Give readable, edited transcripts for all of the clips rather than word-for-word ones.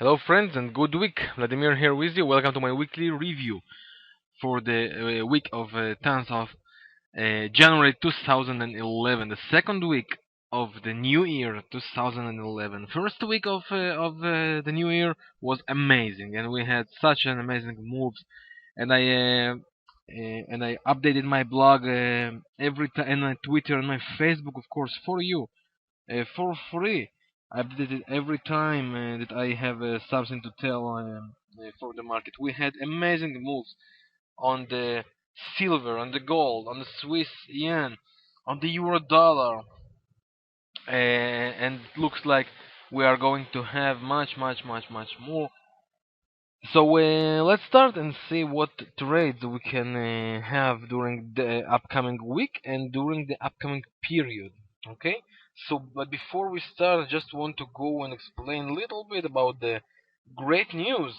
Hello friends and good week. Vladimir here with you. Welcome to my weekly review for the week of 10th of January 2011, the second week of the new year 2011. First week of the new year was amazing, and we had such an amazing moves. And I updated my blog every time, and my Twitter and my Facebook, of course, for you for free. I update it every time that I have something to tell for the market. We had amazing moves on the silver, on the gold, on the Swiss yen, on the euro dollar, and it looks like we are going to have much more. So let's start and see what trades we can have during the upcoming week and during the upcoming period. Okay. So, but before we start, I just want to go and explain a little bit about the great news,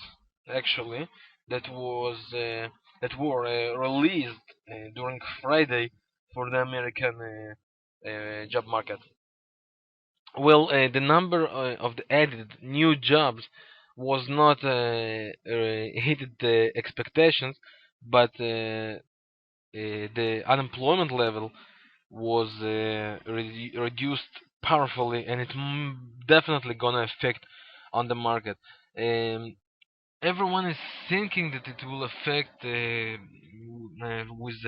actually, that was that were released during Friday for the American job market. Well, the number of the added new jobs was not hit the expectations, but the unemployment level was reduced powerfully, and it's definitely gonna affect on the market. Um, Everyone is thinking that it will affect with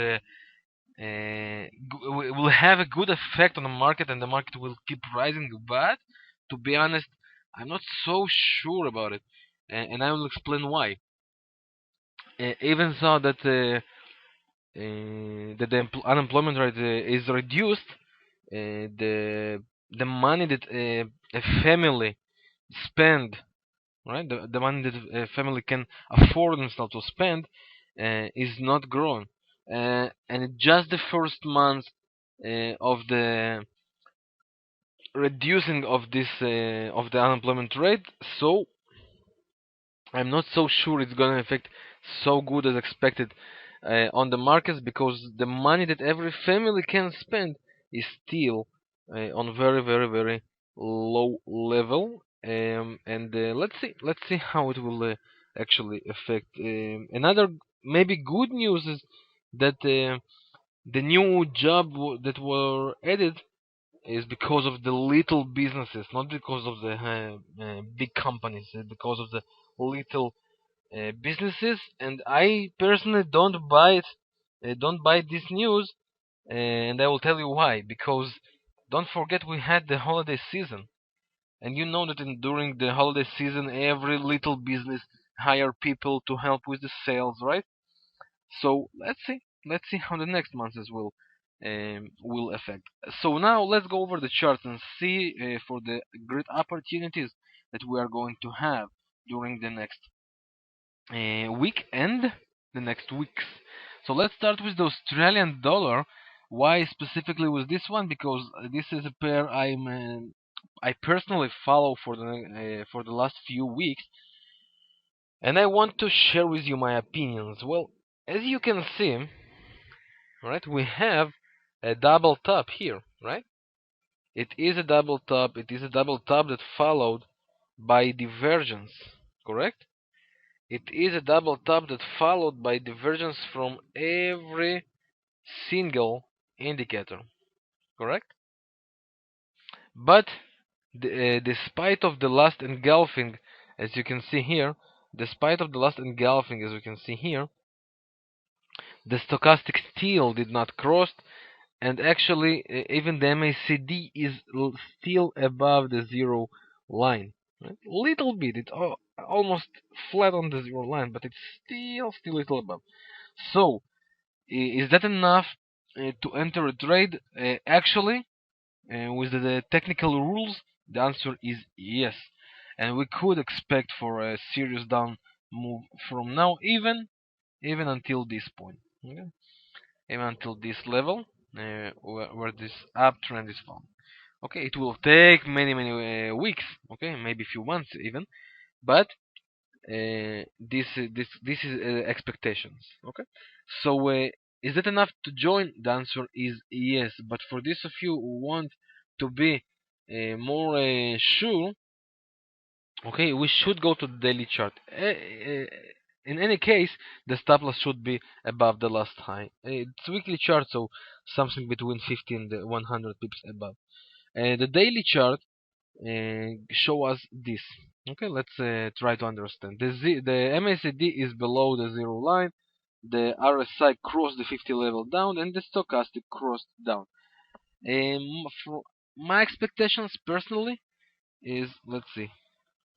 will have a good effect on the market, and the market will keep rising. But to be honest, I'm not so sure about it, and I will explain why. Even so that the unemployment rate is reduced, the money that a family spend, right? The money that a family can afford themselves to spend is not growing, and it's just the first month of the reducing of the unemployment rate. So I'm not so sure it's gonna affect so good as expected on the markets, because the money that every family can spend is still on very low level. And let's see how it will actually affect. Another maybe good news is that the new that were added is because of the little businesses, not because of the big companies, because of the little businesses. And I personally don't buy this news, and I will tell you why. Because don't forget, we had the holiday season, and you know that during the holiday season, every little business hire people to help with the sales, right? So let's see how the next months will affect. So now let's go over the charts and see for the great opportunities that we are going to have during the next week and the next weeks. So let's start with the Australian dollar. Why specifically with this one? Because this is a pair I personally follow for the last few weeks, and I want to share with you my opinions. Well, as you can see, right, we have a double top here, right? It is a double top. It is a double top that followed by divergence, correct? It is a double top that followed by divergence from every single indicator, correct? But despite of the last engulfing, as you can see here, despite of the last engulfing, as you can see here, the stochastic still did not cross, and actually even the MACD is still above the zero line, right? Little bit, it's almost flat on the zero line, but it's still a little above. So is that enough to enter a trade? Actually, with the technical rules, the answer is yes, and we could expect for a serious down move from now, even until this point. Okay? Even until this level, where this uptrend is found. Okay, it will take many weeks. Okay, maybe a few months even, but this is expectations. Okay, so is that enough to join? The answer is yes. But for those of you who want to be more sure, Okay, we should go to the daily chart. In any case, the stop loss should be above the last high. It's weekly chart, so something between 50 and 100 pips above. The daily chart show us this. Okay, let's try to understand. The MACD is below the zero line. The RSI crossed the 50 level down, and the stochastic crossed down. For my expectations personally is, let's see.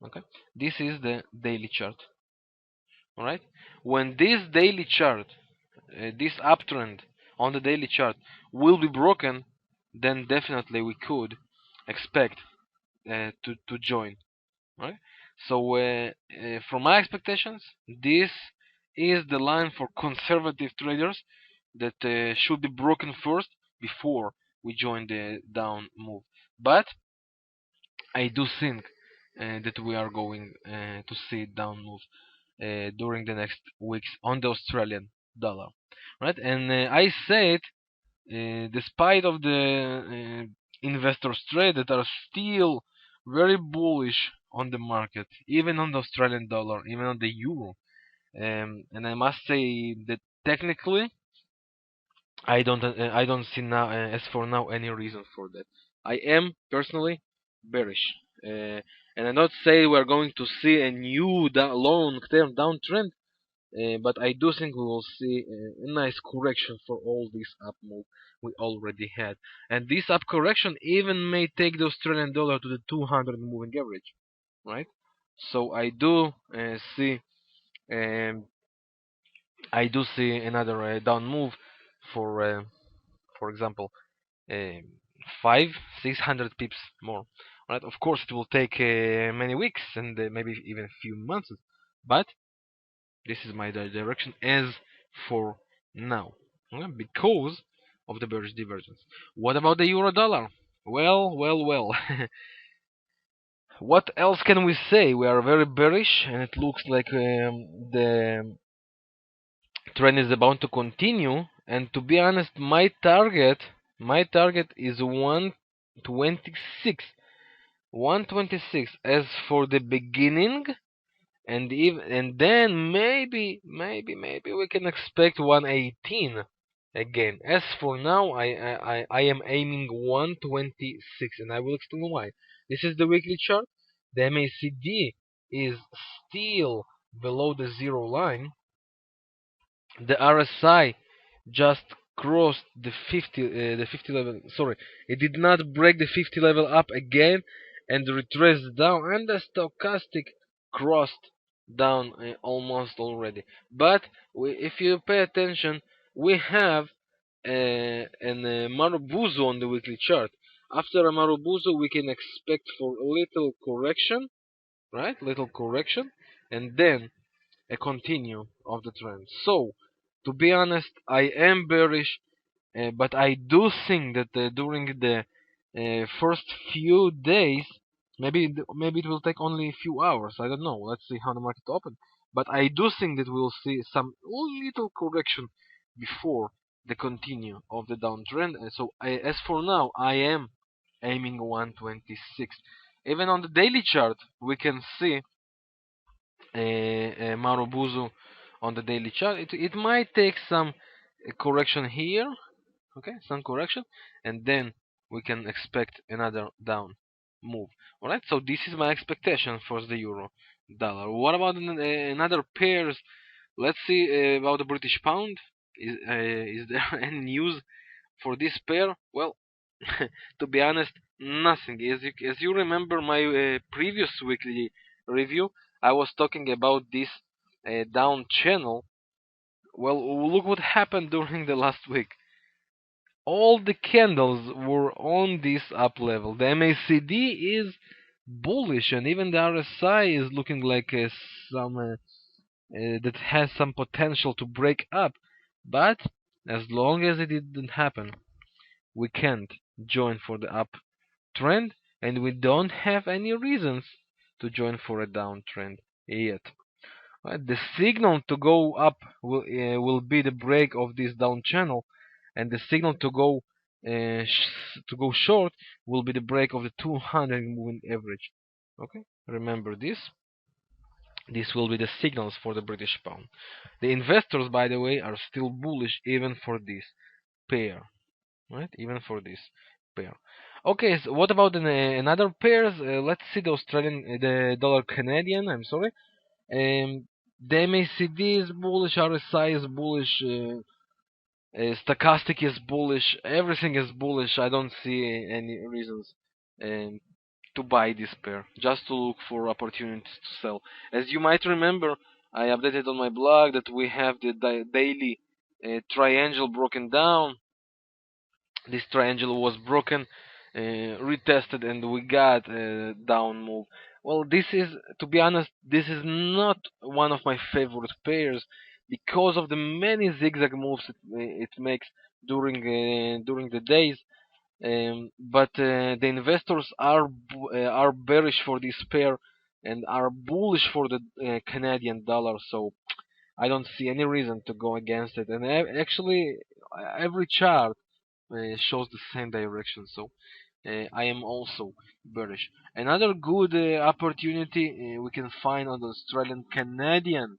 Okay, this is the daily chart. All right, when this daily chart, this uptrend on the daily chart will be broken, then definitely we could expect to join. Right. So from my expectations, this is the line for conservative traders that should be broken first before we join the down move. But I do think that we are going to see down move during the next weeks on the Australian dollar, right? And I said, despite of the investors trade that are still very bullish on the market, even on the Australian dollar, even on the euro, and I must say that technically I don't see now, as for now, any reason for that. I am personally bearish, and I not say we're going to see a new long-term downtrend, but I do think we will see a nice correction for all this up move we already had, and this up correction even may take the Australian dollar to the 200 moving average, right? So see. Um, I do see another down move for example, um, 600 pips more. Right? Of course, it will take many weeks and maybe even a few months, but this is my direction as for now, okay? Because of the bearish divergence. What about the euro dollar? Well. What else can we say? We are very bearish, and it looks like the trend is about to continue. And to be honest, my target is 126. 126 as for the beginning, and then maybe we can expect 118 again. As for now, I am aiming 126, and I will explain why. This is the weekly chart. The MACD is still below the zero line. The RSI just crossed the 50 level. Sorry, it did not break the 50 level up again and retraced down, and the stochastic crossed down almost already. But if you pay attention, we have an Marubozu on the weekly chart. After a Marubozu, we can expect for a little correction, right? Little correction, and then a continue of the trend. So, to be honest, I am bearish, but I do think that during the first few days, maybe it will take only a few hours. I don't know. Let's see how the market opens. But I do think that we'll see some little correction before the continue of the downtrend. And so, as for now, I am aiming 126. Even on the daily chart, we can see Marubozu on the daily chart. It might take some correction here, okay, some correction, and then we can expect another down move. All right, so this is my expectation for the euro dollar. What about another pairs? Let's see about the British pound. Is there any news for this pair? Well, to be honest, nothing. As you remember my previous weekly review, I was talking about this down channel. Well, look what happened during the last week. All the candles were on this up level. The MACD is bullish, and even the RSI is looking like some that has some potential to break up. But as long as it didn't happen, we can't join for the uptrend, and we don't have any reasons to join for a downtrend yet. Right? The signal to go up will be the break of this down channel, and the signal to go short will be the break of the 200 moving average. Okay, remember this. This will be the signals for the British pound. The investors, by the way, are still bullish even for this pair, right? Even for this pair. Okay, so what about another pairs? Let's see the the dollar Canadian. I'm sorry. The MACD is bullish, RSI is bullish, stochastic is bullish, everything is bullish. I don't see any reasons um, to buy this pair, just to look for opportunities to sell. As you might remember, I updated on my blog that we have the daily triangle broken down. This triangle was broken, retested, and we got a down move. Well, this is, to be honest, this is not one of my favorite pairs because of the many zigzag moves it makes during the days. But the investors are bearish for this pair and are bullish for the Canadian dollar. So I don't see any reason to go against it. And actually, every chart shows the same direction. So I am also bearish. Another good opportunity we can find on the Australian Canadian,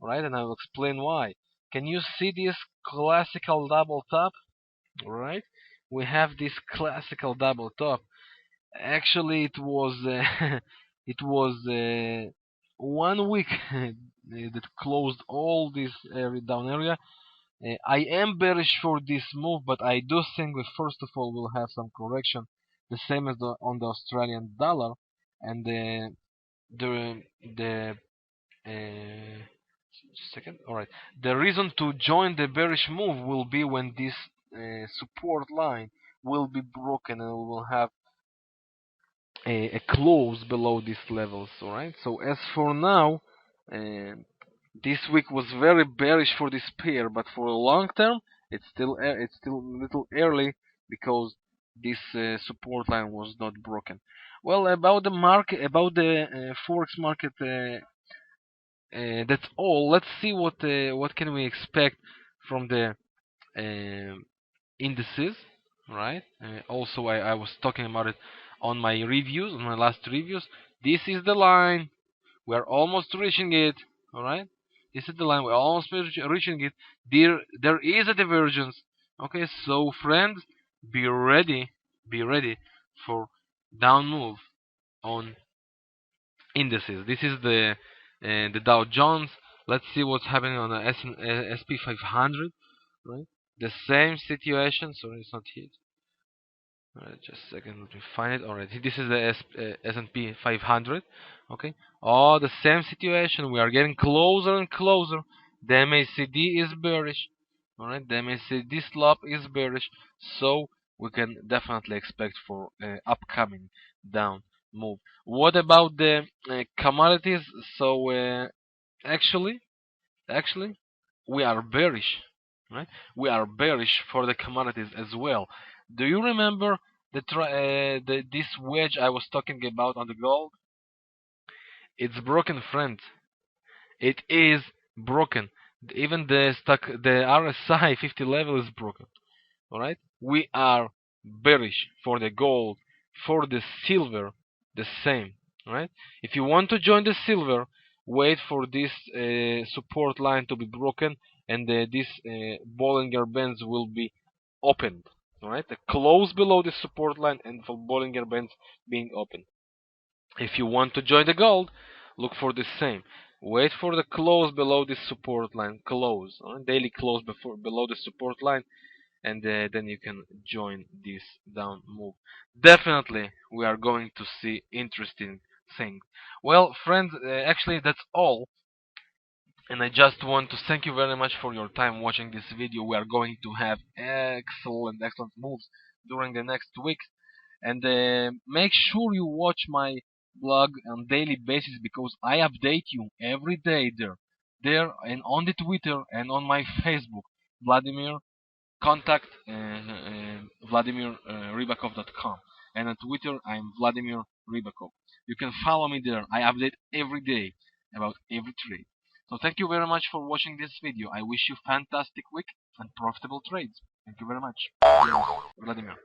right? And I will explain why. Can you see this classical double top? Right? We have this classical double top. Actually, it was it was 1 week that closed all this area down area. I am bearish for this move, but I do think we first of all will have some correction, the same as on the Australian dollar, and the second. All right, the reason to join the bearish move will be when this support line will be broken, and we will have a close below these levels. All right. So as for now, uh, this week was very bearish for this pair, but for a long term, it's still a little early because this support line was not broken. Well, about the market, about the forex market, that's all. Let's see what can we expect from the um indices, right? Also, I was talking about it on my reviews, on my last reviews. This is the line. We're almost reaching it. All right. This is the line. We're almost reaching it. There is a divergence. Okay. So friends, be ready. Be ready for down move on indices. This is the Dow Jones. Let's see what's happening on the SP 500. Right. The same situation. Sorry, it's not here. Alright, just a second, let me find it. Alright, this is the S&P 500. Okay, all the same situation. We are getting closer and closer. The MACD is bearish. Alright, the MACD slope is bearish. So we can definitely expect for upcoming down move. What about the commodities? So actually, actually, we are bearish, right? We are bearish for the commodities as well. Do you remember this wedge I was talking about on the gold? It's broken, friends. It is broken. Even the RSI 50 level is broken. All right, we are bearish for the gold, for the silver, the same. All right, if you want to join the silver, wait for this support line to be broken, and this Bollinger Bands will be opened. All right, the close below the support line, and for Bollinger Bands being open. If you want to join the gold, look for the same. Wait for the close below this support line. Close, daily close below the support line, and then you can join this down move. Definitely we are going to see interesting things. Well friends, actually that's all, and I just want to thank you very much for your time watching this video. We are going to have excellent moves during the next weeks, and make sure you watch my blog on daily basis because I update you every day there and on the Twitter and on my Facebook. Vladimir, contact Vladimir Rybakov.com, and on Twitter I'm Vladimir Rybakov. You can follow me there. I update every day about every trade. So thank you very much for watching this video. I wish you fantastic week and profitable trades. Thank you very much. Vladimir.